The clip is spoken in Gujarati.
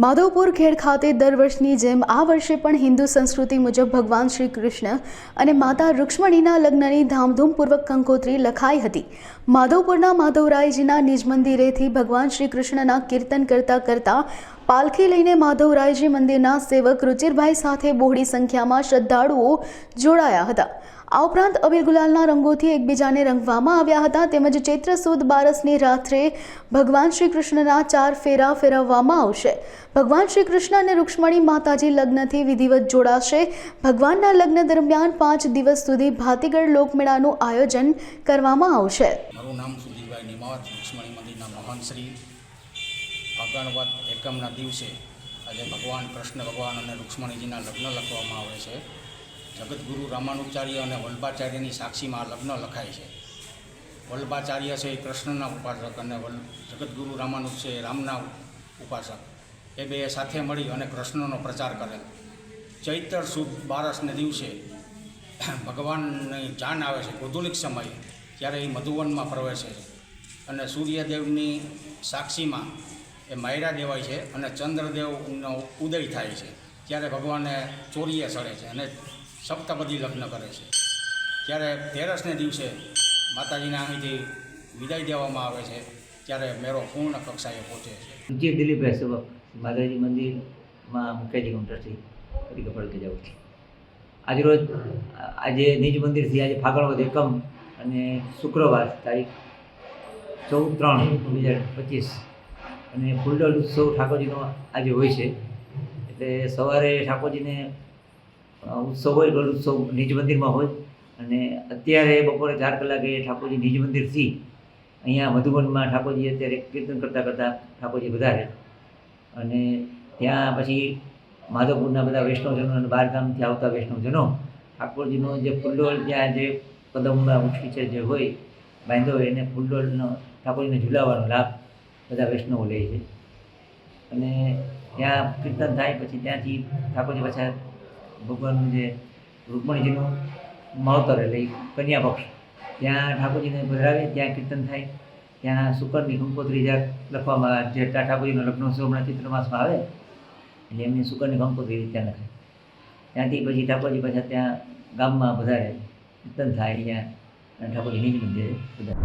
માધવપુર ખેડ ખાતે દર વર્ષની જેમ આ વર્ષે પણ હિન્દુ સંસ્કૃતિ મુજબ ભગવાન શ્રી કૃષ્ણ અને માતા રૂક્ષ્મણીના લગ્નની ધામધૂમપૂર્વક કંકોત્રી લખાઈ હતી। માધવપુરના માધવરાયજીના નિજ મંદિરેથી ભગવાન શ્રી કૃષ્ણના કીર્તન કરતા પાલખી લઈને માધવરાયજી મંદિરના સેવક રુચિરભાઈ સાથે બહોળી સંખ્યામાં શ્રદ્ધાળુઓ જોડાયા હતા। આ ઉપરાંત અબીર ગુલાલના રંગોથી એકબીજાને રંગવામાં આવ્યા હતા તેમજ ચૈત્ર સુદ બારસની રાત્રે ભગવાન શ્રી કૃષ્ણના 4 ફેરા ફેરવવામાં આવશે। ભગવાન શ્રી કૃષ્ણ અને રૂક્ષ્મણી માતાજી લગ્નથી વિધિવત જોડાશે। ભગવાનના લગ્ન દરમિયાન 5 દિવસ સુધી ભાતીગઢ લોકમેળાનું આયોજન કરવામાં આવશે। મારું નામ સુધીરભાઈ નિમાવત, રૂક્ષ્મણી મંદિરના મહાન શ્રી ફાગણવદ એકમના દિવસે આજે ભગવાન કૃષ્ણ ભગવાન અને રૂક્ષ્મણીજીના લગ્ન લખવામાં આવે છે। જગતગુરુ રામાનુચાર્ય અને વલ્ભાચાર્યની સાક્ષીમાં લગ્ન લખાય છે। વલ્ભાચાર્ય છે એ કૃષ્ણના ઉપાસક અને જગતગુરુ રામાનુજ છે એ રામના ઉપાસક, એ બે સાથે મળી અને કૃષ્ણનો પ્રચાર કરેલ। ચૈત્ર સુદ બારસને દિવસે ભગવાનની જાન આવે છે ગોધુલિક સમયે, ત્યારે એ મધુવનમાં પ્રવેશે છે અને સૂર્યદેવની સાક્ષીમાં એ માયરા દેવાય છે અને ચંદ્રદેવનો ઉદય થાય છે, ત્યારે ભગવાને ચોરીએ ચડે છે અને સપ્તપદી લગ્ન કરે છે। ત્યારે તેરસને દિવસે માતાજીને અહીંથી વિદાય દેવામાં આવે છે, ત્યારે મેળો પૂર્ણ કક્ષાએ પહોંચે છે। જે દિલીપભાઈ સેવક માતાજી મંદિરમાં મુખ્યજી કાઉન્ટરથી તરીકે પડકે જાઉં છું। આજરોજ આજે નિજ મંદિરથી આજે ફાગણવદ એકમ અને શુક્રવાર તારીખ 14/3/2025 અને ફૂલડોળ ઉત્સવ ઠાકોરજીનો આજે હોય છે। એટલે સવારે ઠાકોરજીને ઉત્સવ હોય, ડોળ ઉત્સવ નિજ મંદિરમાં હોય અને અત્યારે બપોરે 4 કલાકે ઠાકોરજી નિજ મંદિરથી અહીંયા મધુવનમાં ઠાકોરજી અત્યારે કીર્તન કરતાં ઠાકોરજી વધારે અને ત્યાં પછી માધવપુરના બધા વૈષ્ણવજનો અને બહાર ગામથી આવતા વૈષ્ણવજનો ઠાકોરજીનો જે ફૂલડોળ ત્યાં જે કદમમાં ઉઠી છે જે હોય બાંધ્યો હોય એને ફૂલડોળનો ઠાકોરજીને ઝુલાવવાનો લાભ બધા વૈષ્ણવો લે છે અને ત્યાં કીર્તન થાય। પછી ત્યાંથી ઠાકોરજી પાછા ભગવાનનું જે રૂક્ષ્મણીજીનું માવતર એટલે કન્યા પક્ષ ત્યાં ઠાકોરજીને ભરાવે, ત્યાં કીર્તન થાય, ત્યાં શુકરની કંકોત્રી જ્યાં લખવામાં જે ઠાકોરજીનો લગ્નોત્સવ હમણાં ચૈત્ર માસમાં આવે એટલે એમની શુકરની કંકોત્રી ત્યાં લખાય। ત્યાંથી પછી ઠાકોરજી પાછા ત્યાં ગામમાં વધારે કીર્તન થાય, અહીંયા ઠાકોરજી નિજ મંદિરે બધા